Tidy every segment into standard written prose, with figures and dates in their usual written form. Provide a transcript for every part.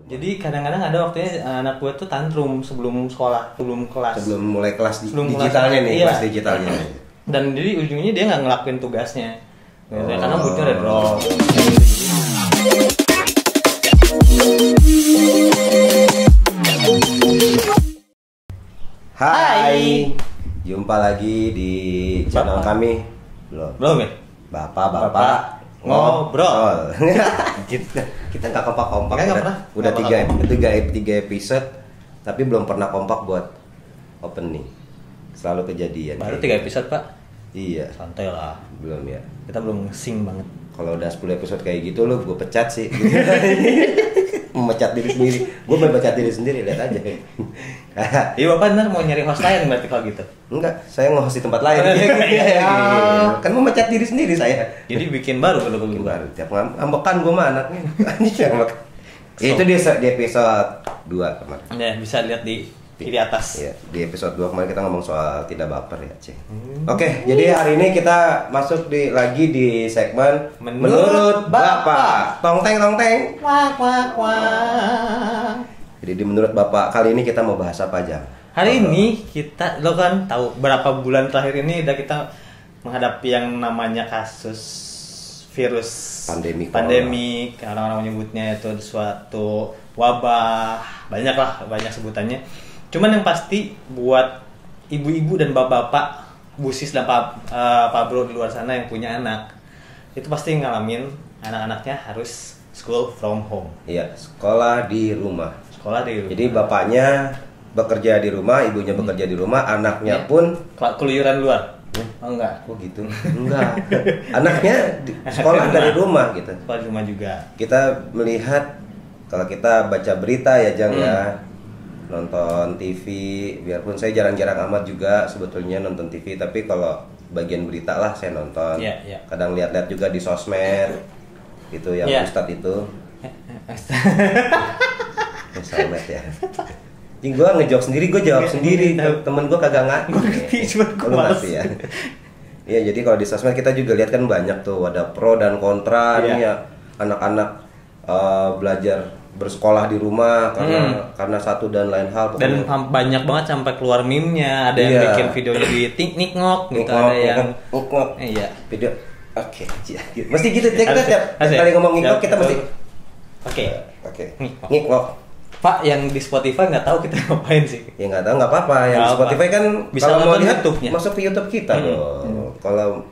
Jadi kadang-kadang ada waktunya anak gue tuh tantrum sebelum sekolah, sebelum kelas. Sebelum mulai kelas Sebelum digitalnya kelas, nih, iya. kelas digitalnya. Dan jadi ujungnya dia nggak ngelakuin tugasnya. Karena moodnya udah drop. Hai, jumpa lagi di channel kami. Belum ya? Bapak ngobrol. Kita nggak kompak-kompak. Nggak Kita pernah. udah Nggak tiga episode, tapi belum pernah kompak buat opening. Selalu kejadian. Baru 3 episode, Pak. Iya. Santai lah. Belum ya. Kita belum sing banget. Kalau udah 10 episode kayak gitu lo gue pecat sih. Memecat diri sendiri. Gue memecat diri sendiri, lihat aja. Iya, Bapak ntar mau nyari host lain berarti kalau gitu. Enggak, saya nge-host di tempat lain. Kan memecat diri sendiri saya. Jadi bikin baru kalau Bikin begitu. baru tiap ngambekan gue mah anaknya. Itu di episode 2 kemarin. Ya, bisa lihat di kiri atas. Ya, di episode 2 kemarin kita ngomong soal tidak baper ya, Cek. Oke, jadi hari ini kita masuk lagi di segmen Menurut Bapak. Tong teng. Wak wak wak. Jadi di Menurut Bapak kali ini kita mau bahas apa aja? Hari ini kita, lo kan tahu berapa bulan terakhir ini udah kita menghadapi yang namanya kasus virus Pandemi. orang-orang menyebutnya itu suatu wabah, banyak sebutannya. Cuman yang pasti buat ibu-ibu dan bapak-bapak, busis dan pak bro di luar sana yang punya anak, itu pasti ngalamin anak-anaknya harus school from home. Iya, sekolah di rumah. Jadi bapaknya bekerja di rumah, ibunya bekerja di rumah, anaknya pun keluyuran luar. Oh enggak. Oh gitu. Enggak. Anaknya sekolah dari rumah gitu. Sekolah di rumah juga. Kita melihat kalau kita baca berita ya Jang ya, nonton TV, biarpun saya jarang-jarang amat juga sebetulnya nonton TV, tapi kalau bagian berita lah saya nonton. Iya. Kadang lihat-lihat juga di sosmed itu yang Ustadz itu. Sosmed ya. Jadi gue ngejawab sendiri, gue jawab sendiri. Temen gue kagak ngerti. Gue ngerti ya. Iya, jadi kalau di sosmed kita juga lihat kan banyak tuh ada pro dan kontra nih ya, anak-anak belajar bersekolah di rumah karena satu dan lain hal. Dan banyak banget sampai keluar meme-nya, ada yang bikin videonya di TikTok gitu, ada yang iya video. Oke. Mesti gitu kita tiap kali ngomong ngikok kita mesti oke. Ngikok. Pak, yang di Spotify nggak tahu kita ngapain sih. Ya nggak tahu, nggak apa-apa. Yang di Spotify kan bisa kalau mau lihat YouTube-nya. masuk ke YouTube kita dong. Kalau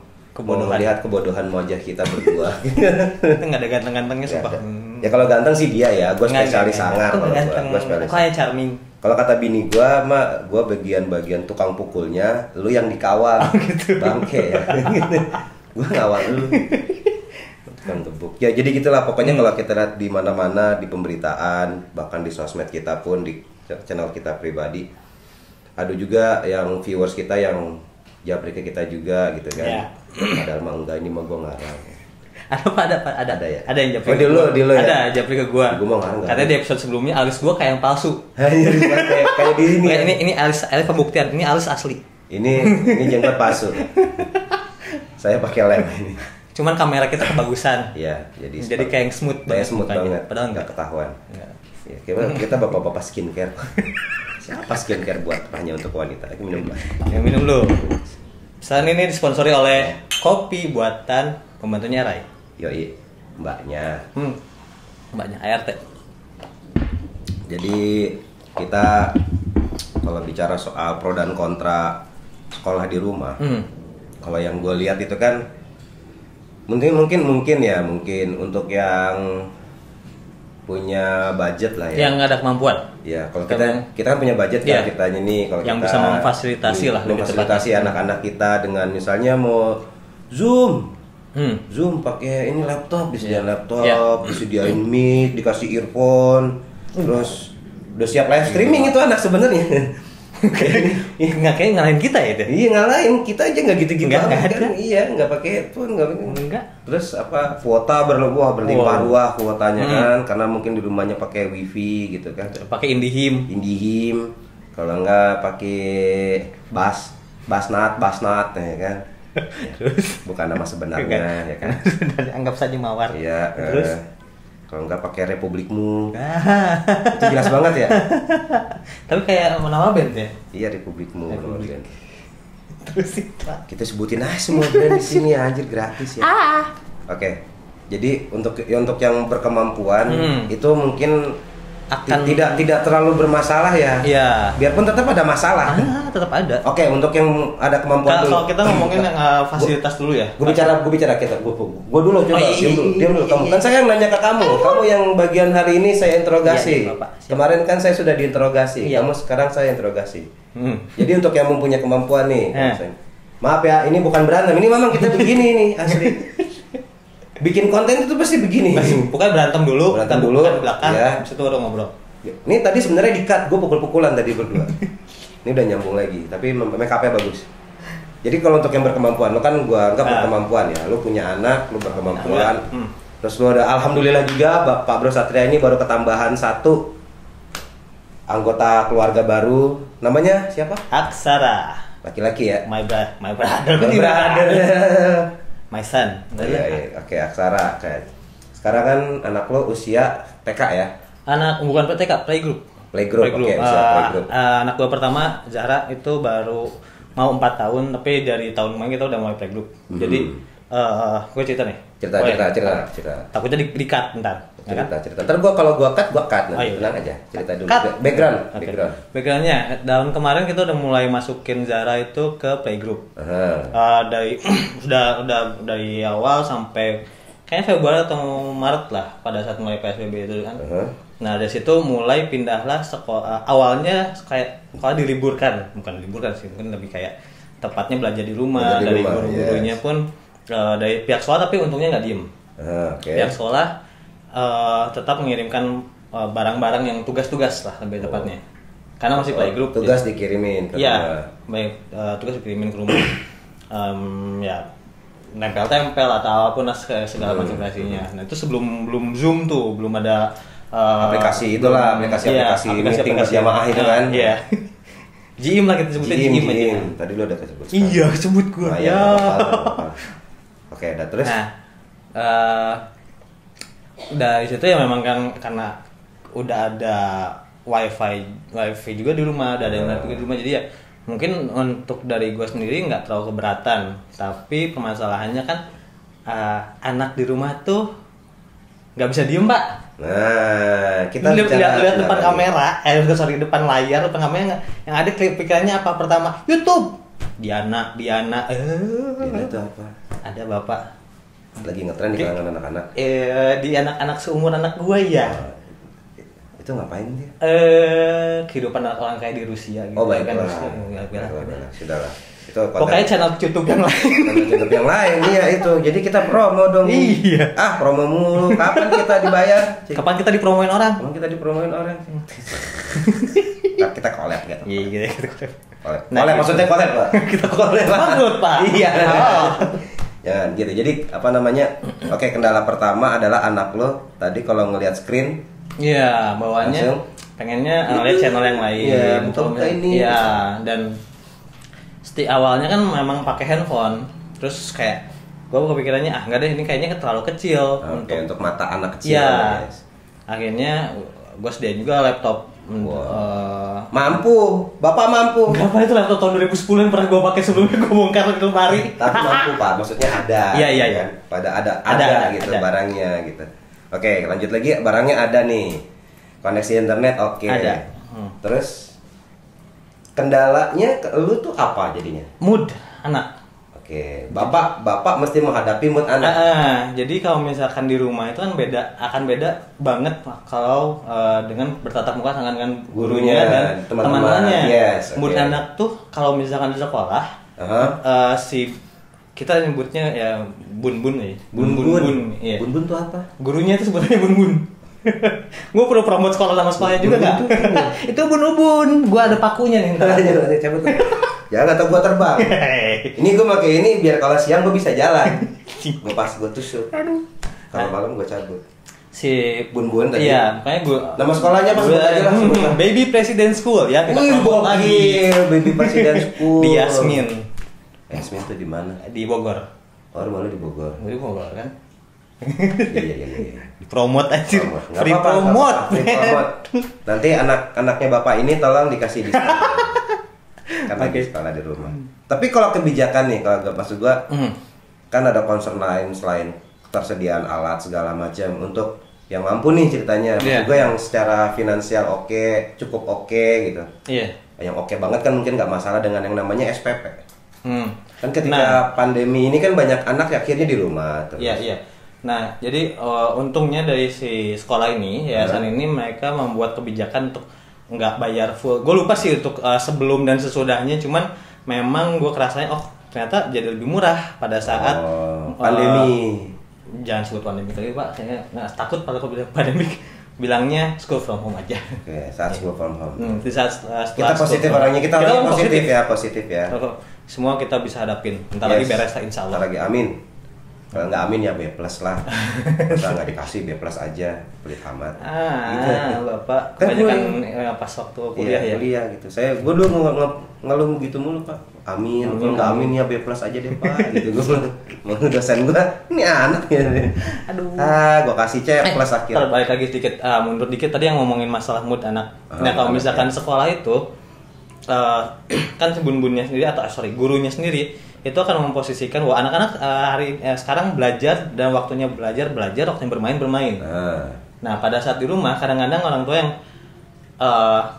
mau lihat kebodohan wajah kita berdua. Itu nggak ada ganteng-gantengnya sumpah. Ya kalau ganteng sih dia ya, gue spesialis sangar. Gue spesialis. Kayak charming. Kalau kata bini gue mah, gue bagian tukang pukulnya, lu yang dikawal. Gitu. Bangke ya. Gue ngawal lu. Tukang gebuk. Ya jadi gitulah pokoknya kalau kita lihat di mana-mana di pemberitaan, bahkan di sosmed kita pun di channel kita pribadi, ada juga yang viewers kita yang japri ke kita juga gitu kan. Ya. Padahal mah enggak, ini mah gue ngarang. Ada ya. Ada yang japri. Oh, dulu ya. Ada japri ke gua. Gua mau ngarang. Katanya di episode sebelumnya alis gua kayak yang palsu. kayak di sini. Ini alis pembuktian, ini alis asli. Ini jenggot palsu. Saya pakai lem ini. Cuman kamera kita kebagusan. Iya, jadi kayak yang smooth banget. Padahal nggak ketahuan. Ya, kita bapak-bapak skincare. Siapa skincare buat hanya untuk wanita? Aku minum dulu. Yang minum dulu. Pesan ini disponsori oleh kopi buatan pembantunya Rai. Yoi, mbaknya. Mbaknya ART. Jadi kita kalau bicara soal pro dan kontra sekolah di rumah, kalau yang gue lihat itu kan mungkin untuk yang punya budget lah ya. Yang nggak ada kemampuan. Ya, kalau kita kan punya budget kan kitanya nih, kalau yang kita bisa memfasilitasi anak-anak kita dengan misalnya mau Zoom pakai ini laptop, disediain laptop, disediain mic, dikasih earphone, terus udah siap live streaming itu anak sebenarnya. Nggak kayak ngalahin kita ya itu. Iya ngalahin kita aja nggak gitu-gitu nggak kan. Iya nggak pakai headphone nggak. Terus apa kuota berlimpah ruah kuotanya kan, karena mungkin di rumahnya pakai wifi gitu kan. Pakai Indihim. Kalau nggak pakai Basnat ya kan. Terus bukan nama sebenarnya ya kan. Anggap saja mawar. Iya. Kalau nggak pakai Republikmu. Itu jelas banget ya. Tapi kayak nama band ya. Iya, Republikmu. Republik. Terus kita sebutin aja semua brand di sini anjir, gratis ya. Oke. Jadi untuk yang berkemampuan itu mungkin tidak terlalu bermasalah ya. Iya. Biarpun tetap ada masalah. Tetap ada. Oke, untuk yang ada kemampuan dulu. Kalau kita ngomongin yang fasilitas dulu ya. Gue bicara kita. Gue dulu coba. Diam dulu kamu. Kan saya yang nanya ke kamu. Kamu yang bagian hari ini saya interogasi. Iya, kemarin kan saya sudah diinterogasi. Iya. Kamu sekarang saya interogasi. Jadi untuk yang mempunyai kemampuan nih. Maaf ya, ini bukan berantem. Ini memang kita begini nih asli. Bikin konten itu pasti begini. Pokoknya berantem dulu di belakang, ya. habis itu baru ngobrol. Ini tadi sebenarnya di-cut, gue pukul-pukulan tadi berdua. Ini udah nyambung lagi, tapi make up-nya bagus. Jadi kalau untuk yang berkemampuan, lo kan gue anggap berkemampuan ya. Lo punya anak, lo berkemampuan. Terus lo ada, alhamdulillah juga Pak Bro Satria ini baru ketambahan 1 anggota keluarga baru. Namanya siapa? Aksara. Laki-laki ya? My brother. My son. Iya. Oke, Aksara. Sekarang kan anak lo usia TK ya? Anak bukan TK, playgroup. Oke, usia playgroup. Anak gua pertama Zahra itu baru mau 4 tahun, tapi dari tahun kemarin kita udah mulai playgroup. Jadi gue cerita nih. Cerita. Takutnya di-cut bentar. Cerita. Ntar kalau gua cut nanti. Tenang aja. Cerita dulu. Backgroundnya, tahun kemarin kita udah mulai masukin Zara itu ke playgroup. Dari dari awal sampai kayaknya Februari atau Maret lah pada saat mulai PSBB itu kan. Nah dari situ mulai pindahlah sekolah. Awalnya kayak sekolah bukan diliburkan sih, mungkin lebih kayak tepatnya belajar di rumah. Dari guru-gurunya pun dari pihak sekolah, tapi untungnya nggak diem. Pihak sekolah tetap mengirimkan barang-barang yang tugas-tugas lah lebih tepatnya, karena masih playgroup. Tugas dikirimin ke rumah. Baik, tugas dikirimin ke rumah. Ya nempel-tempel atau apapun segala macam kreasinya. Nah itu belum Zoom tuh, belum ada aplikasi meeting berjamaah itu kan. Iya. GIM lah kita sebutnya GIM aja. Tadi lu udah sebut. Iya, sebut gua. Ya. Oke, udah terus. Nah, dari situ ya memang kan karena udah ada wifi juga di rumah, udah ada internet juga di rumah, jadi ya mungkin untuk dari gue sendiri nggak terlalu keberatan, tapi permasalahannya kan anak di rumah tuh nggak bisa diem pak. Nah kita lihat depan kamera, depan layar depan kamera yang ada pikirannya apa pertama? YouTube. Diana itu apa? Ada bapak lagi ngetren di kalangan anak-anak. Di anak-anak seumur anak gue ya. Itu ngapain dia? Kehidupan orang kaya di Rusia gitu. Oh baiklah. Sudahlah. Itu pokoknya channel YouTube yang lain. Channel YouTube yang lain, iya itu. Jadi kita promo dong. Iya. Promo mulu. Kapan kita dibayar? Kapan kita dipromoin orang? Kita collab gitu. Iya, kita collab. Collab maksudnya collab, Pak. Kita collab. Maksud, Pak. Iya. Jangan gitu. Jadi apa namanya? Oke, kendala pertama adalah anak lo tadi kalau ngelihat screen. Iya, bawaannya pengennya lihat channel yang lain. Iya, ini. Iya, dan awalnya kan memang pakai handphone. Terus kayak gue kepikirannya enggak deh, ini kayaknya terlalu kecil untuk mata anak kecil. Iya. Akhirnya gue sediain juga laptop. Mampu, bapak mampu. Apa itu laptop tahun 2010 yang pernah gue pakai sebelumnya, gue bongkar di lemari. Tapi mampu pak, maksudnya ada. Iya. Pada ada gitu barangnya gitu. Oke, lanjut lagi, barangnya ada nih. Koneksi internet oke. Ada. Terus kendalanya lu tuh apa jadinya? Mood anak. Oke, bapak mesti menghadapi mood anak. Jadi kalau misalkan di rumah itu kan akan beda banget kalau dengan bertatap muka dengan gurunya dan teman-temannya. Yes, mood anak tuh kalau misalkan di sekolah, kita nyebutnya ya bun-bun ya. Bun-bun. Iya. Bun-bun tuh apa? Gurunya itu sebenarnya bun-bun. Gue perlu promote sama sekolahnya juga nggak? Itu bun-bun. Gue ada pakunya nih. Cabut. Jangan atau gue terbang. Ini gue pakai ini biar kalau siang gue bisa jalan. Gue pas gue tusuk. Kalau malam gue cabut. Si bun-bun tadi. Iya, makanya gue. Nama sekolahnya pas sebut aja lah. Baby President School ya. Wih, gokil. Baby President School. Di Yasmin. Yasmin tuh di mana? Di Bogor. Oh, rumah lu di Bogor. Di Bogor kan. Iya. Promote aja. Nggak Free apa-apa, promote. free promote. Nanti anak-anaknya bapak ini tolong dikasih diskon. Karena di sekolah di rumah. Tapi kalau kebijakan nih, kalau maksud gua kan ada concern lain selain ketersediaan alat segala macam untuk yang mampu nih ceritanya. Maksud gua yang secara finansial cukup oke gitu. Iya. Yang oke banget kan mungkin nggak masalah dengan yang namanya SPP. Kan ketika pandemi ini kan banyak anak akhirnya di rumah terus. Iya. Nah, jadi untungnya dari si sekolah ini, yayasan ini mereka membuat kebijakan untuk nggak bayar full. Gue lupa sih untuk sebelum dan sesudahnya, cuman memang gue kerasanya ternyata jadi lebih murah pada saat pandemi. Jangan sebut pandemi kali Pak, saya nggak takut pada bilang pandemi. Bilangnya school from home aja. Oke, saat school from home. Di saat kita positif orangnya, kita positif ya. Semua kita bisa hadapin. Bentar lagi beres lah insya Allah. Bentar lagi amin. Kalau nggak amin ya B+ lah. Kita nggak dikasih B+ aja, pelit amat. Gitu. Bapak kan kebanyakan pas waktu kuliah ya. Kuliah gitu. Gue dulu ngeluh gitu mulu Pak. Amin. Kalau nggak amin ya B+ aja deh Pak. Gitu gue mau dosen gue, ini anak ya. Aduh. Gue kasih C+ akhirnya. Balik lagi sedikit, mundur dikit tadi yang ngomongin masalah mood anak. Nah kalau misalkan sekolah itu kan si bun-bunnya sendiri gurunya sendiri itu akan memposisikan bahwa anak-anak sekarang belajar dan waktunya belajar, waktunya bermain. Nah pada saat di rumah kadang-kadang orang tua yang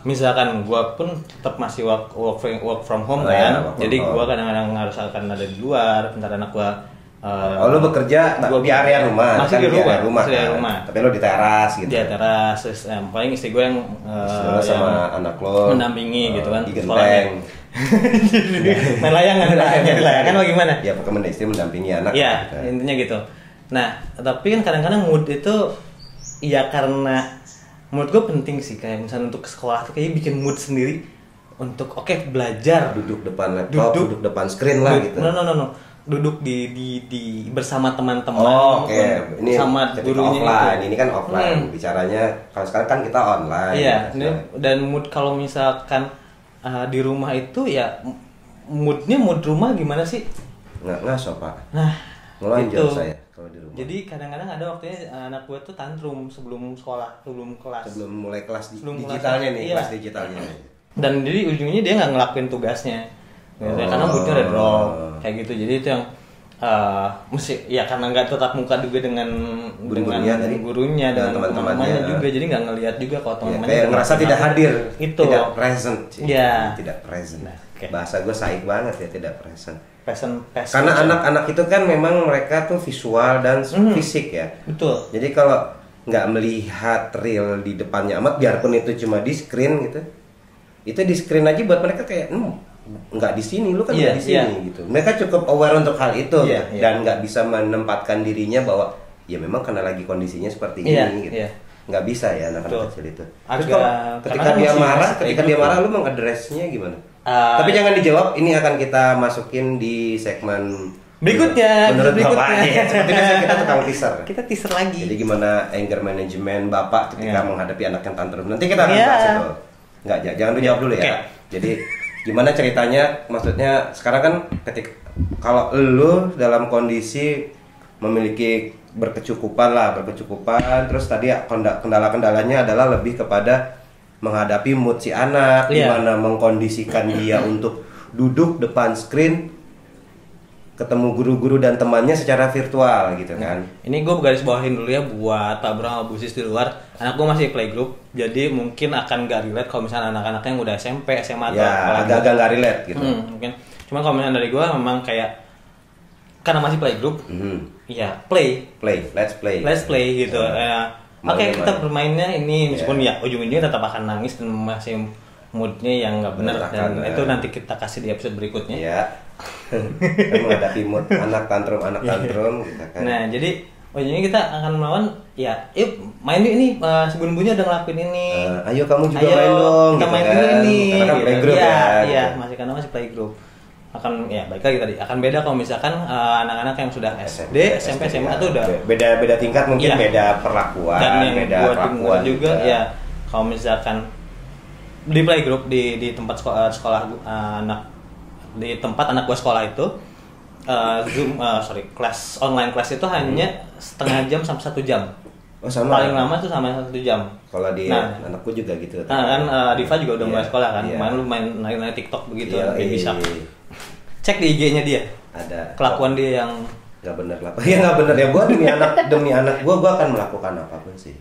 misalkan gue pun tetap masih work from home jadi gue kadang-kadang harus akan ada di luar, bentar anak gue lo bekerja di area rumah, masih di rumah, tapi lo di teras gitu. Di teras, paling istri gue yang sama anak lo mendampingi gitu kan, di genteng. Main layangan apa gimana? Ya pokoknya istri mendampingi anak. Ya intinya gitu. Nah tapi kan kadang-kadang mood itu ya karena menurut gue penting sih, kayak misalnya untuk sekolah tuh kayak bikin mood sendiri untuk belajar, duduk depan laptop, duduk depan screen lah gitu. No. Duduk di bersama teman-teman. Ini sama gurunya offline. Ini kan offline. Bicaranya kalau sekarang kan kita online. Iya. Dan mood kalau misalkan di rumah itu ya moodnya mood rumah gimana sih? Ngaso Pak. Nah, ngelonjol saya kalau di rumah. Jadi kadang-kadang ada waktunya anak gue tuh tantrum sebelum sekolah, sebelum mulai kelas digitalnya nih, kelas digitalnya. Dan jadi ujungnya dia nggak ngelakuin tugasnya. Karena moodnya udah drop kayak gitu. Jadi itu yang mesti ya karena nggak tetap muka juga dengan gurunya dan teman-temannya juga, jadi nggak ngelihat juga kalau teman-temannya kayak ngerasa tidak hadir, itu tidak present. Ya. Tidak present. Bahasa gue saik banget ya, tidak present. Karena anak-anak itu kan memang mereka tuh visual dan fisik ya. Betul. Jadi kalau nggak melihat real di depannya amat, biarpun itu cuma di screen gitu, itu di screen aja buat mereka kayak nggak di sini, lu kan nggak di sini gitu. Mereka cukup aware untuk hal itu dan nggak bisa menempatkan dirinya bahwa ya memang karena lagi kondisinya seperti ini gitu. Nggak bisa ya anak-anak kecil itu. Terus kalau ketika dia marah, lu mengadresnya gimana? Tapi jangan dijawab, ini akan kita masukin di segmen berikutnya. Menurut bapaknya, seperti biasa kita tukang teaser. Kita teaser lagi. Jadi gimana anger management bapak ketika menghadapi anak yang tantrum. Nanti kita akan bahas itu. Nggak, jangan dijawab dulu ya. Jadi gimana ceritanya? Maksudnya sekarang kan kalau lu dalam kondisi memiliki berkecukupan, terus tadi kendala-kendalanya adalah lebih kepada menghadapi mood si anak, gimana mengkondisikan dia untuk duduk depan screen, ketemu guru-guru dan temannya secara virtual gitu kan. Ini gue garis bawahin dulu ya buat Pak Bro sama Bu Sis di luar. Anak gue masih playgroup, jadi mungkin akan gak relate kalau misalnya anak-anak yang udah SMP, SMA atau agak-agak gak relate gitu. Mungkin. Cuma kalau misalnya dari gue memang kayak karena masih playgroup, let's play gitu. Oke, kita bermainnya ini meskipun ya ujung-ujungnya tetap akan nangis dan masih moodnya yang nggak benar, dan itu nanti kita kasih di episode berikutnya. Iya. Menghadapi mood anak tantrum gitu kan. Nah, jadi ujungnya kita akan melawan yuk main yuk ini, sebelum-sebelumnya udah ngelakuin ini. Ayo kamu juga main dong. Kita main dulu ini. Karena kan playgroup ya. Iya, masih playgroup. Akan baik lagi tadi akan beda kalau misalkan anak-anak yang sudah SD, SMP, SMA itu udah beda tingkat, mungkin beda perlakuan, dan yang beda perlakuan juga ya. Kalau misalkan di playgroup di tempat sekolah anak, di tempat anak gua sekolah itu kelas online kelas itu hanya setengah jam sampai 1 jam. Oh sama. Paling lama tuh sama 1 jam. Kalau di anakku juga gitu. Nah kan Diva juga udah mulai sekolah kan. Iya. Main lu main naik TikTok begitu, Iya, dia bisa. Cek di IG-nya dia. Ada. Kelakuan dia yang nggak bener lah. Ya nggak bener ya. Gue demi anak gue akan melakukan apapun sih.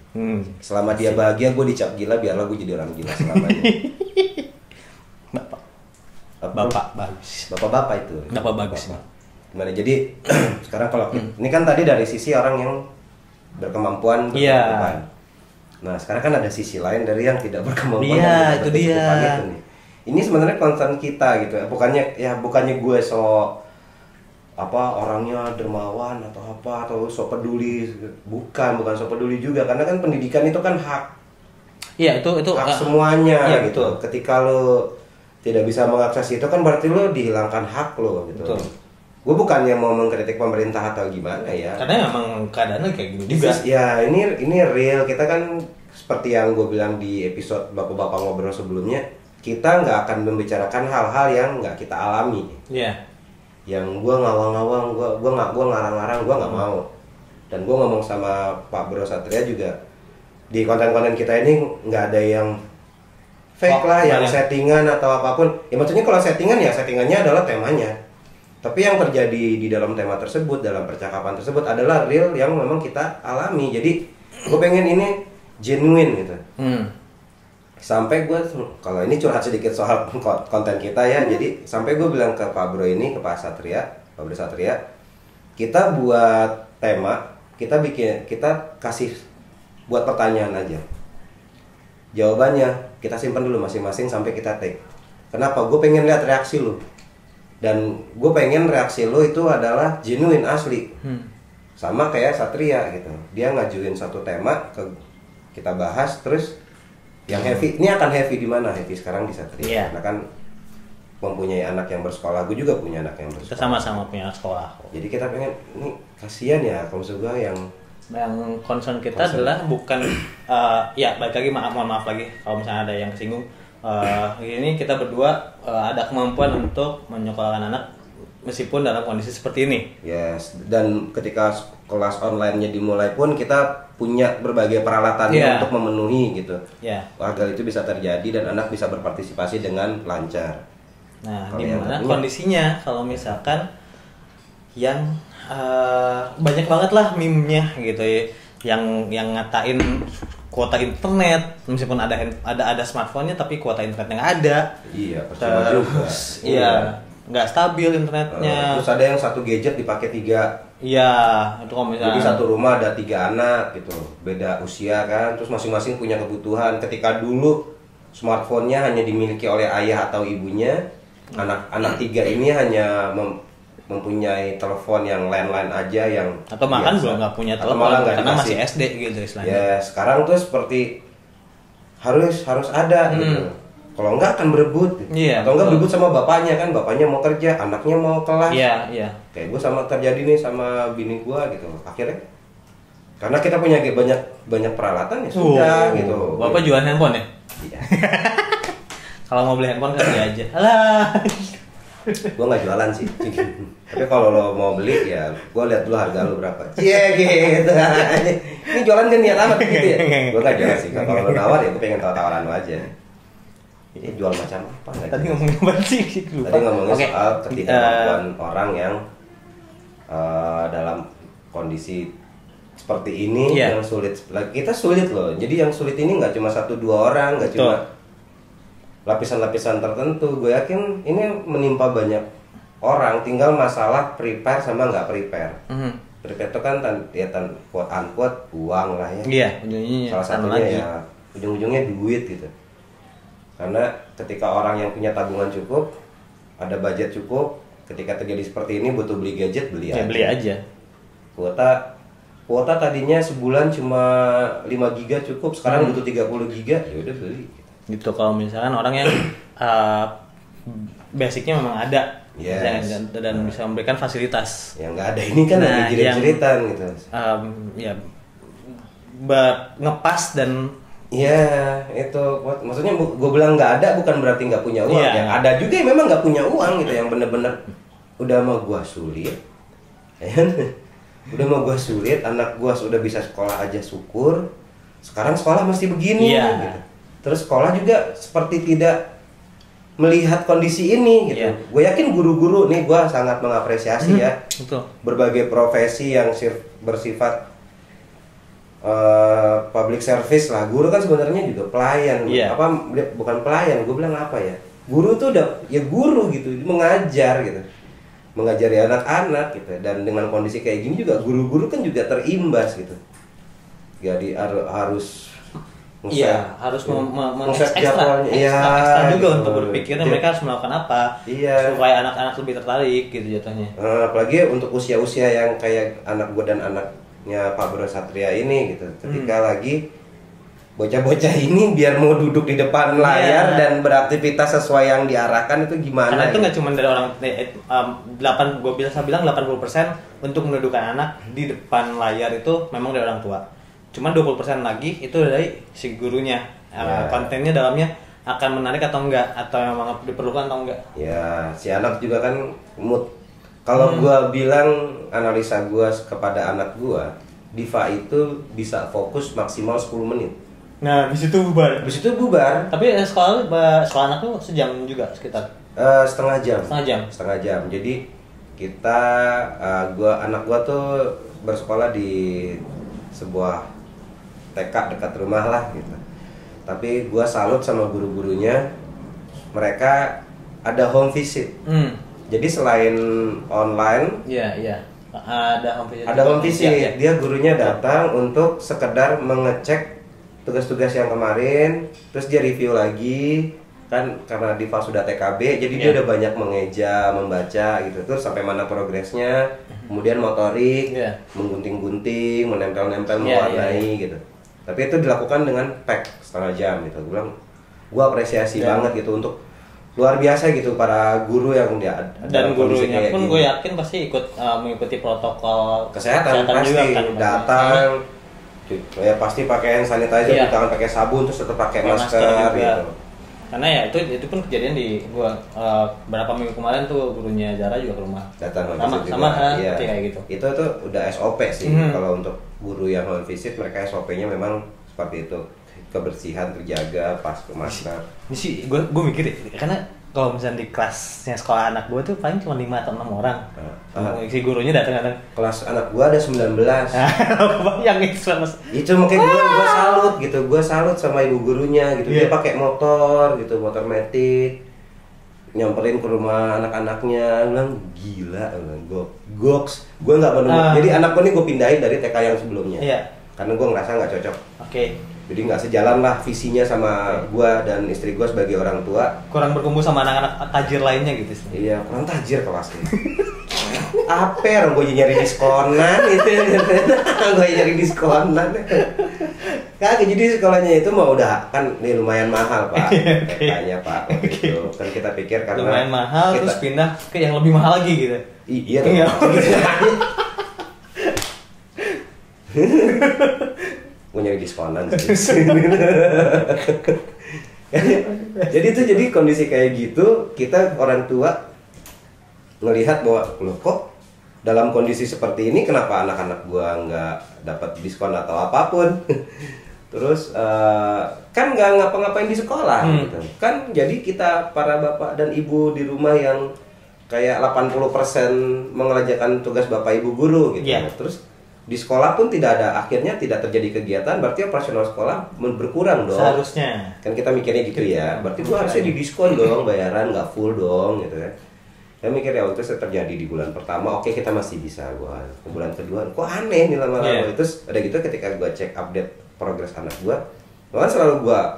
Selama dia bahagia, gue dicap gila. Biarlah gue jadi orang gila selamanya. Bapak bagus. Bapak itu. Bapak bagus. Gimana? Jadi sekarang kalau ini kan tadi dari sisi orang yang berkemampuan berkecukupan. Nah sekarang kan ada sisi lain dari yang tidak berkemampuan. Iya itu dia. Itu nih. Ini sebenarnya concern kita gitu ya. Bukannya gue orangnya dermawan atau so peduli. Bukan so peduli juga, karena kan pendidikan itu kan hak. Iya itu hak semuanya iya, gitu. Betul. Ketika lo tidak bisa mengakses itu kan berarti lo dihilangkan hak lo gitu. Betul. Gue bukannya mau mengkritik pemerintah atau gimana ya. Karena memang keadaannya kayak gini juga. Ya ini real. Kita kan seperti yang gue bilang di episode bapak-bapak ngobrol sebelumnya, kita nggak akan membicarakan hal-hal yang nggak kita alami. Iya. Yang gue ngawang-ngawang, gue ngarang-ngarang, gue nggak mau. Dan gue ngomong sama Pak Bro Satria juga, di konten-konten kita ini nggak ada yang fake lah, yang settingan atau apapun. Ya maksudnya kalau settingan ya settingannya adalah temanya. Tapi yang terjadi di dalam tema tersebut, dalam percakapan tersebut adalah real yang memang kita alami. Jadi gue pengen ini genuine gitu. Sampai gue, kalau ini curhat sedikit soal konten kita ya. Jadi sampai gue bilang ke Pak Bro ini, ke Pak Bro Satria, kita buat tema, kita kasih buat pertanyaan aja. Jawabannya kita simpan dulu masing-masing sampai kita take. Kenapa? Gue pengen lihat reaksi lo. Dan gue pengen reaksi lo itu adalah genuine, asli. Sama kayak Satria gitu. Dia ngajuin satu tema kita bahas, terus yang heavy, ini akan heavy di mana? Heavy sekarang di Satria. Karena kan mempunyai anak yang bersekolah, gue juga punya anak yang bersekolah. Kita sama-sama punya anak sekolah. Jadi kita pengen, ini kasihan ya kalau maksud gue yang concern kita adalah bukan ya balik lagi mohon maaf lagi kalau misalnya ada yang kesinggung. Ini kita berdua ada kemampuan untuk menyekolahkan anak meskipun dalam kondisi seperti ini. Yes, dan ketika kelas online-nya dimulai pun kita punya berbagai peralatannya untuk memenuhi gitu. Agar itu bisa terjadi dan anak bisa berpartisipasi dengan lancar. Nah, gimana kondisinya kalau misalkan yang banyak banget lah meme-nya gitu ya, yang ngatain kuota internet meskipun ada smartphone-nya tapi kuota internetnya nggak ada. Iya, percuma juga. Iya, nggak stabil internetnya. Terus ada yang satu gadget dipakai 3. Iya, itu kalau misalnya. Jadi satu rumah ada 3 anak gitu, beda usia kan, terus masing-masing punya kebutuhan. Ketika dulu smartphone-nya hanya dimiliki oleh ayah atau ibunya, anak 3 ini hanya mempunyai telepon yang landline aja yang atau makan belum nggak punya telepon karena masih SD gitu istilahnya. Ya sekarang tuh seperti harus ada gitu. Kalau enggak akan berebut. Atau enggak berebut sama bapaknya kan, bapaknya mau kerja, anaknya mau kelas. Iya. Kayak gue sama terjadi nih sama bini gue gitu. Akhirnya karena kita punya banyak peralatan ya sudah gitu. Bapak jualan handphone ya? Iya. Kalau mau beli handphone kan dia aja. Alah. Gue nggak jualan sih. Tapi kalau lo mau beli ya gue lihat dulu harga lo berapa. Gitu. Ini jualan kan niat amat gitu ya. Gue nggak jualan sih. Kalau lo nawar ya gue pengen tawaran lo aja. Ini jual macam apa? Tadi ngomongin apa sih? Tadi ngomongin soal ketidakmampuan orang yang dalam kondisi seperti ini yang sulit. Kita sulit loh. Jadi yang sulit ini nggak cuma 1-2 orang, nggak cuma lapisan-lapisan tertentu. Gue yakin ini menimpa banyak orang. Tinggal masalah prepare sama nggak prepare. Prepare itu kan quote unquote uang lah ya. Iya, ujungnya salah satunya ya ujung-ujungnya duit gitu. Karena ketika orang yang punya tabungan cukup, ada budget cukup, ketika terjadi seperti ini butuh beli gadget, beli aja. Kuota tadinya sebulan cuma 5 giga cukup, sekarang butuh 30 giga, ya udah beli. Gitu kalau misalkan orang yang basicnya memang ada. Dan bisa memberikan fasilitas. Yang nggak ada ini kan lagi jerit-jeritan gitu. Ngepas dan itu maksudnya gue bilang nggak ada bukan berarti nggak punya uang ya. Ada juga yang memang nggak punya uang gitu, yang bener-bener udah mau gua sulit, ya kan? Udah mau gua sulit, anak gua sudah bisa sekolah aja syukur. Sekarang sekolah masih begini, gitu. Terus sekolah juga seperti tidak melihat kondisi ini, gitu. Gue yakin guru-guru nih, gue sangat mengapresiasi ya. Betul. Berbagai profesi yang bersifat public service lah. Guru kan sebenarnya juga pelayan, apa bukan pelayan? Gue bilang apa ya? Guru tuh udah ya guru gitu, mengajar gitu, mengajari anak-anak gitu. Dan dengan kondisi kayak gini juga guru-guru kan juga terimbas gitu. Jadi harus harus ekstra juga gitu. Untuk berpikir mereka harus melakukan apa supaya anak-anak lebih tertarik gitu jatuhnya. Apalagi untuk usia-usia yang kayak anak gue dan anaknya Pak Bro Satria ini gitu. Ketika lagi bocah-bocah ini biar mau duduk di depan layar dan beraktivitas sesuai yang diarahkan itu gimana? Karena itu nggak cuma dari orang 8, gue bisa bilang 80% untuk mendudukkan anak di depan layar itu memang dari orang tua. Cuma 20% lagi itu dari si gurunya. Kontennya dalamnya akan menarik atau enggak, atau memang diperlukan atau enggak. Ya, si anak juga kan mood. Kalau gua bilang analisa gua kepada anak gua, Diva itu bisa fokus maksimal 10 menit. Nah, habis itu bubar. Tapi sekolah anak tuh sejam juga sekitar. Setengah jam. Jadi kita anak gua tuh bersekolah di sebuah TK dekat rumah lah gitu. Tapi gue salut sama guru-gurunya, mereka ada home visit. Jadi selain online, ada home visit. Dia gurunya datang untuk sekedar mengecek tugas-tugas yang kemarin, terus dia review lagi kan karena Diva sudah TKB, jadi dia udah banyak mengeja, membaca gitu, terus sampai mana progresnya, kemudian motorik, menggunting-gunting, menempel-nempel, mewarnai gitu. Tapi itu dilakukan dengan pack setengah jam gitu. Gue apresiasi banget gitu untuk luar biasa gitu para guru yang dan gurunya pun gue yakin pasti ikut mengikuti protokol kesehatan pasti juga, kan, datang ya pasti pakai hand sanitizer di tangan, pakai sabun, terus tetap pakai masker gitu. Karena ya itu pun kejadian di gua berapa minggu kemarin tuh gurunya Zara juga ke rumah. Datang sama kayak gitu. Itu tuh udah SOP sih. Kalau untuk guru yang home visit, mereka SOP-nya memang seperti itu. Kebersihan terjaga, pas ke masker. Ini sih gua mikir karena kalau misalnya di kelasnya sekolah anak gue tuh paling cuma 5 atau 6 orang. Si gurunya datang. Kelas anak gue ada 19. Yang itu makanya gue salut gitu. Gue salut sama ibu gurunya gitu. Dia pakai motor gitu, motor metik. Nyamperin ke rumah anak-anaknya, bilang gila, goks. Gue nggak menemukan. Jadi anak gue nih gue pindahin dari TK yang sebelumnya. Karena gue ngerasa nggak cocok. Jadi nggak sejalan lah visinya sama gue dan istri gue sebagai orang tua. Kurang berkumpul sama anak-anak tajir lainnya gitu sih. Iya, kurang tajir kelasnya. Apa orang gue nyari diskonan gitu. Gue nyari diskonan. Kagak, jadi sekolahnya itu mau udah kan ini lumayan mahal Pak. Kayaknya Pak itu. Kan kita pikir karena lumayan mahal terus pindah ke yang lebih mahal lagi gitu. Iya. Gue nyari diskonan sih. jadi kondisi kayak gitu, kita orang tua ngelihat bahwa loh kok dalam kondisi seperti ini kenapa anak-anak gua nggak dapat diskon atau apapun. Terus kan nggak ngapa-ngapain di sekolah gitu. Kan jadi kita para bapak dan ibu di rumah yang kayak 80% mengerjakan tugas bapak ibu guru gitu. Terus di sekolah pun akhirnya tidak terjadi kegiatan, berarti operasional sekolah berkurang dong. Seharusnya. Kan kita mikirnya gitu ya, berarti gua harusnya didiskon dong, bayaran nggak full dong gitu kan. Saya mikir ya waktu itu terjadi di bulan pertama, oke kita masih bisa gua. Bulan kedua, kok aneh nih lama-lama. Terus ada gitu ketika gua cek update progres anak gua, kan selalu gua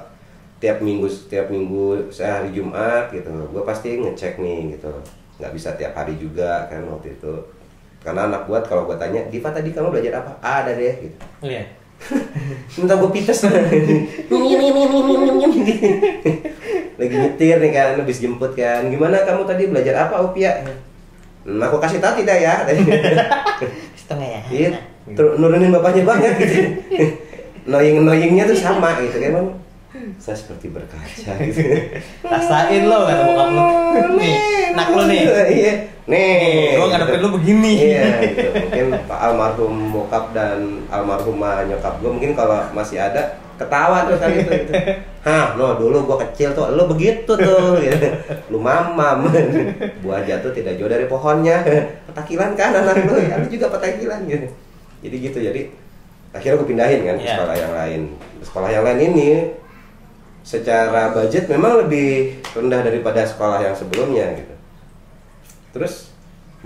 tiap minggu sehari Jumat gitu, gua pasti ngecek nih gitu. Nggak bisa tiap hari juga kan waktu itu. Karena anak buat kalau gue tanya, Diva tadi kamu belajar apa? Ada deh gitu. Iya. Minta gue pites. Lagi nyetir nih kan, habis jemput kan. Gimana kamu tadi belajar apa Upia? Aku kasih tahu tidak ya. Setengah ya. Iya. Nurunin bapaknya banget gitu. Annoying-annoyingnya tuh sama gitu kan. Saya seperti berkaca gitu. Rasain lo kata bokap lu. Nih, nak lu nih. Iya. Nih. Gua ngadepin lu begini. Iya, gitu. Mungkin Pak almarhum bokap dan almarhumah nyokap gua mungkin kalau masih ada ketawa tuh kali itu gitu. Hah, no dulu gua kecil tuh lu begitu tuh gitu. Lu mamam. Buah jatuh tidak jauh dari pohonnya. Petakilan kan anak lu, ya lu juga petakilan gitu. Jadi gitu. Jadi akhirnya gue pindahin kan ke sekolah yang lain. Sekolah yang lain ini secara budget memang lebih rendah daripada sekolah yang sebelumnya gitu. Terus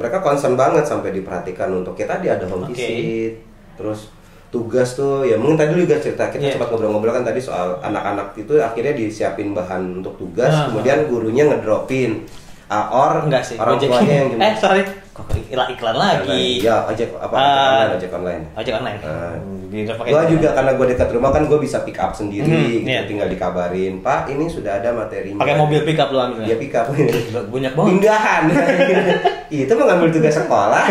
mereka concern banget sampai diperhatikan untuk kita ada home visit. Terus tugas tuh ya mungkin tadi lu juga cerita kita sempat ngobrol-ngobrol kan tadi soal anak-anak itu akhirnya disiapin bahan untuk tugas, kemudian gurunya ngedropin. Enggak sih, orang tuanya yang sorry, kok iklan lagi. Ya, ojek online. Ojek online. Gua juga karena gua dekat rumah kan gua bisa pick up sendiri, gitu, tinggal dikabarin, Pak ini sudah ada materinya. Pakai mobil pick up lu ambil. Iya pick up. Banyak banget. Pindahan. Itu mengambil tugas sekolah.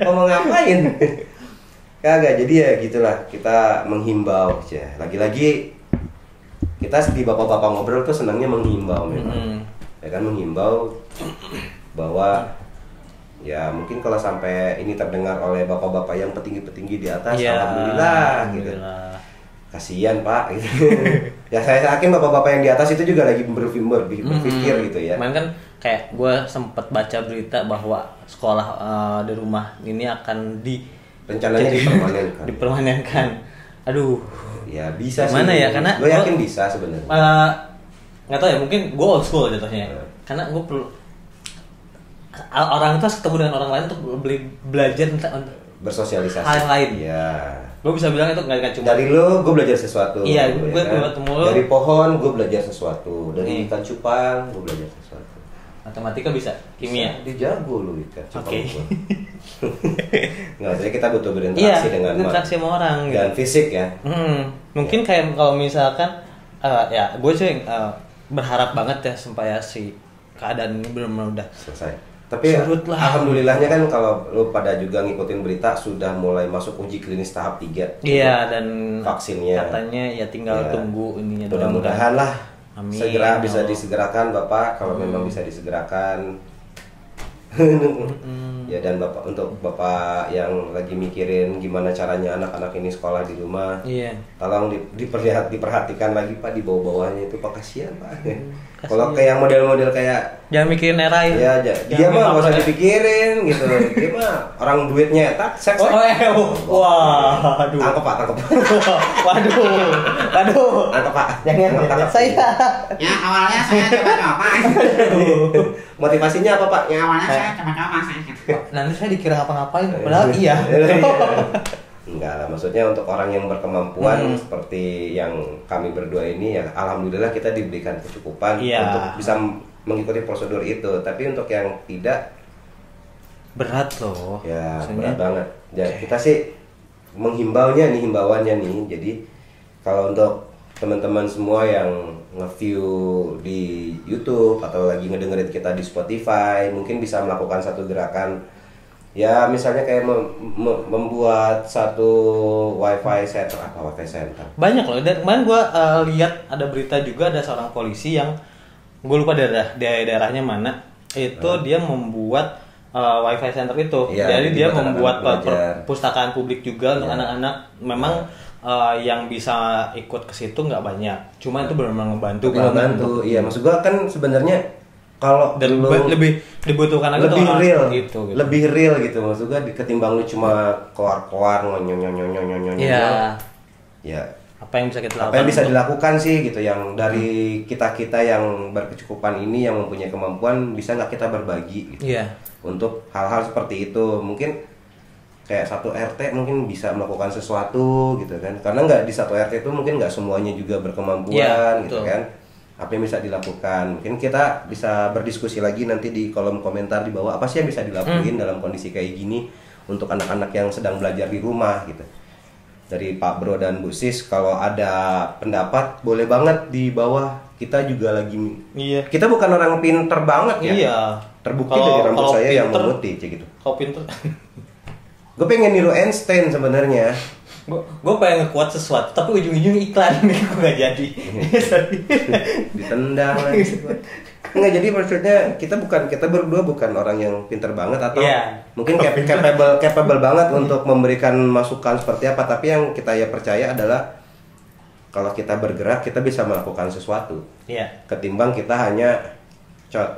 Mau ngapain? Kagak, jadi ya gitulah kita menghimbau aja. Lagi-lagi kita di bapak-bapak ngobrol tuh senangnya menghimbau memang. Ya kan menghimbau bahwa ya mungkin kalau sampai ini terdengar oleh bapak-bapak yang petinggi-petinggi di atas, alhamdulillah gitu. Kasihan Pak gitu. Ya saya yakin bapak-bapak yang di atas itu juga lagi berpikir gitu ya. Cuman kan kayak gue sempet baca berita bahwa sekolah di rumah ini akan rencananya dipermanenkan. Aduh. Ya bisa sih. Mana ya karena gue yakin bisa sebenarnya. Nggak tahu ya, mungkin gue old school jatuhnya. Karena gue perlu orang itu harus ketemu dengan orang lain untuk belajar tentang bersosialisasi hal lain. Iya. Gue bisa bilang itu nggak cuma dari lu gue belajar sesuatu. Iya, gue ketemu lu. Dari pohon gue belajar sesuatu. Dari ikan cupang gue belajar sesuatu. Matematika bisa, kimia. Dia jago lu ikan cupang. Oke. Nggak, jadi kita butuh berinteraksi dengan interaksi sama orang dan gitu. fisik ya. Mungkin kayak kalau misalkan ya gue sih berharap banget ya supaya si keadaan ini benar-benar udah selesai. Tapi alhamdulillahnya kan kalau lu pada juga ngikutin berita sudah mulai masuk uji klinis tahap 3. Iya, dan vaksinnya katanya ya tinggal tunggu ininya. Mudah-mudahan lah segera bisa disegerakan Bapak kalau memang bisa disegerakan. Ya dan Bapak untuk Bapak yang lagi mikirin gimana caranya anak-anak ini sekolah di rumah, tolong diperhatikan lagi Pak di bawah-bawahnya itu Pak, kasihan Pak. Kalau kayak yang model-model kayak jangan mikirin era ini. Ya, dia mah nggak usah dipikirin gitu. Dia mah orang duitnya tak seks. Waduh. Tangkep Pak, tangkep. Waduh. Tangkep Pak. Jangan tangkep saya. Ya awalnya saya coba-coba. Motivasinya apa Pak? Ya awalnya saya coba-coba. Nanti saya dikira ngapa-ngapain, padahal iya. Enggak lah, maksudnya untuk orang yang berkemampuan seperti yang kami berdua ini ya alhamdulillah kita diberikan kecukupan untuk bisa mengikuti prosedur itu. Tapi untuk yang tidak berat loh. Ya, berat banget. Ya, kita sih menghimbaunya nih, himbauannya nih. Jadi kalau untuk teman-teman semua yang nge-view di YouTube atau lagi ngedengerin kita di Spotify, mungkin bisa melakukan satu gerakan. Ya misalnya kayak membuat satu wifi center. Banyak loh. Dan kemarin gue lihat ada berita juga ada seorang polisi yang gue lupa daerahnya mana. Itu dia membuat wifi center itu. Jadi dia membuat perpustakaan publik juga untuk anak-anak. Memang yang bisa ikut ke situ nggak banyak. Cuma itu benar-benar ngebantu. Iya, maksud gue kan sebenarnya kalau lebih dibutuhkan lagi lebih real gitu. Lebih real gitu maksud gue ketimbang lu cuma keluar nyonyonyonyonyonyonyony. Ya apa yang bisa kita lakukan? Apa yang bisa dilakukan sih gitu yang dari kita yang berkecukupan ini yang mempunyai kemampuan bisa nggak kita berbagi gitu. Untuk hal-hal seperti itu mungkin kayak satu RT mungkin bisa melakukan sesuatu gitu kan, karena nggak di satu RT itu mungkin nggak semuanya juga berkemampuan gitu kan. Apa yang bisa dilakukan? Mungkin kita bisa berdiskusi lagi nanti di kolom komentar di bawah apa sih yang bisa dilakuin dalam kondisi kayak gini untuk anak-anak yang sedang belajar di rumah gitu. Dari Pak Bro dan Bu Sis kalau ada pendapat boleh banget di bawah. Kita juga lagi kita bukan orang pinter banget ya. Terbukti dari rambut saya yang memutih gitu. Kau pinter. Gue pengen niru Einstein sebenarnya. gue pengen ngekuat sesuatu tapi ujung-ujung iklan nih gue gak jadi. Sorry. Ditendang lagi. Enggak, jadi maksudnya kita berdua bukan orang yang pinter banget atau mungkin capable banget untuk memberikan masukan seperti apa, tapi yang kita percaya adalah kalau kita bergerak kita bisa melakukan sesuatu. Ketimbang kita hanya cot.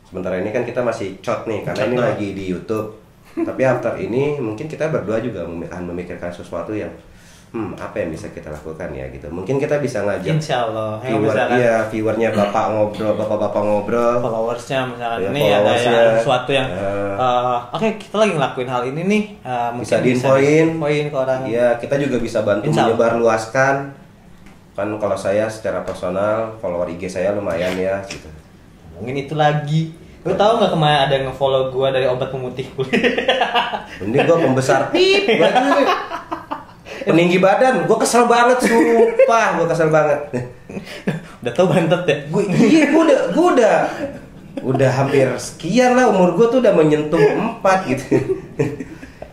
Sementara ini kan kita masih cot nih karena ini lagi di YouTube. Tapi after ini mungkin kita berdua juga akan memikirkan sesuatu yang apa yang bisa kita lakukan ya gitu. Mungkin kita bisa ngajak Insyaallah viewernya bapak-bapak ngobrol, followersnya misalkan nih ada sesuatu yang oke, kita lagi ngelakuin hal ini nih, bisa diinfoin ke orang. Iya, kita juga bisa bantu menyebarluaskan. Kan kalau saya secara personal follower IG saya lumayan ya gitu. Mungkin itu lagi. Lu tahu nggak kemarin ada yang nge-follow gua dari obat pemutih kulit? Ini gua pembesar pip lagi. Peninggi badan, gue kesel banget, sumpah, gue kesel banget. Udah tau bantet ya? Gue udah hampir sekian lah, umur gue tuh udah menyentuh 4 gitu.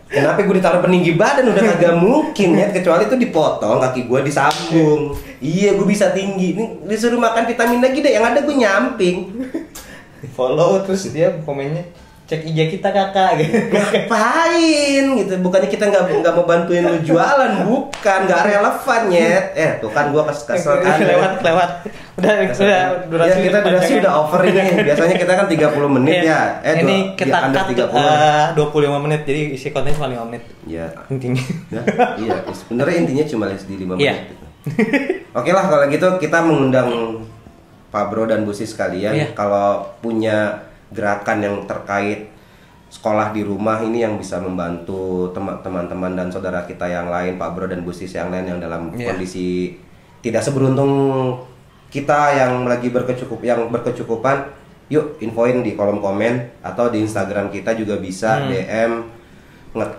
Kenapa gue ditaruh peninggi badan, udah kagak mungkin ya, kecuali itu dipotong, kaki gue disambung. Iya, gue bisa tinggi. Ini disuruh makan vitamin lagi deh, yang ada gue nyamping. Follow terus dia komennya, cek IG kita kakak gitu. Ngapain gitu, bukannya kita nggak mau bantuin lu jualan, bukan, nggak relevan ya. Tuh kan gua kesel kan lewat udah durasi ya, kita durasi udah over ini. Biasanya kita kan 30 menit ya. Ini kita cut 25 menit, jadi isi konten cuma 5 menit ya intinya. Iya, sebenarnya intinya cuma di 5 menit gitu. Oke lah, kalau gitu kita mengundang Pak Bro dan Bu Sis sekalian. Kalau punya gerakan yang terkait sekolah di rumah ini yang bisa membantu teman-teman dan saudara kita yang lain, Pak Bro dan Bu Sis yang lain yang dalam kondisi tidak seberuntung kita yang lagi berkecukupan, yuk infoin di kolom komen atau di Instagram kita juga bisa DM,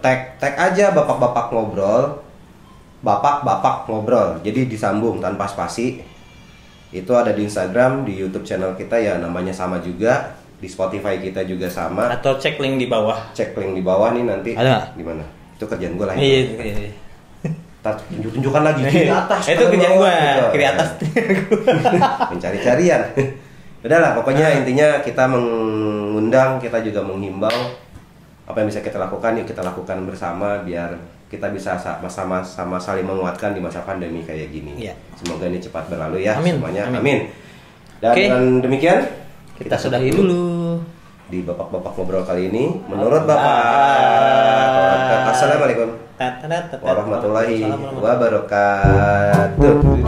tag aja bapak-bapak ngobrol, jadi disambung tanpa spasi. Itu ada di Instagram, di YouTube channel kita ya namanya sama juga. Di Spotify kita juga sama. Atau cek link di bawah. Cek link di bawah nih nanti. Ada di mana? Itu kerjaan gue lah. Iya. Tunjukkan lagi kiri atas. Itu kerjaan gue, kiri atas. Mencari-carian. Udahlah, pokoknya intinya kita mengundang, kita juga menghimbau apa yang bisa kita lakukan, yuk kita lakukan bersama biar kita bisa sama-sama saling menguatkan di masa pandemi kayak gini. Semoga ini cepat berlalu ya semuanya. Amin. Dan dengan demikian kita sudahi dulu di bapak-bapak ngobrol kali ini. Menurut Bapak, Assalamualaikum warahmatullahi wabarakatuh.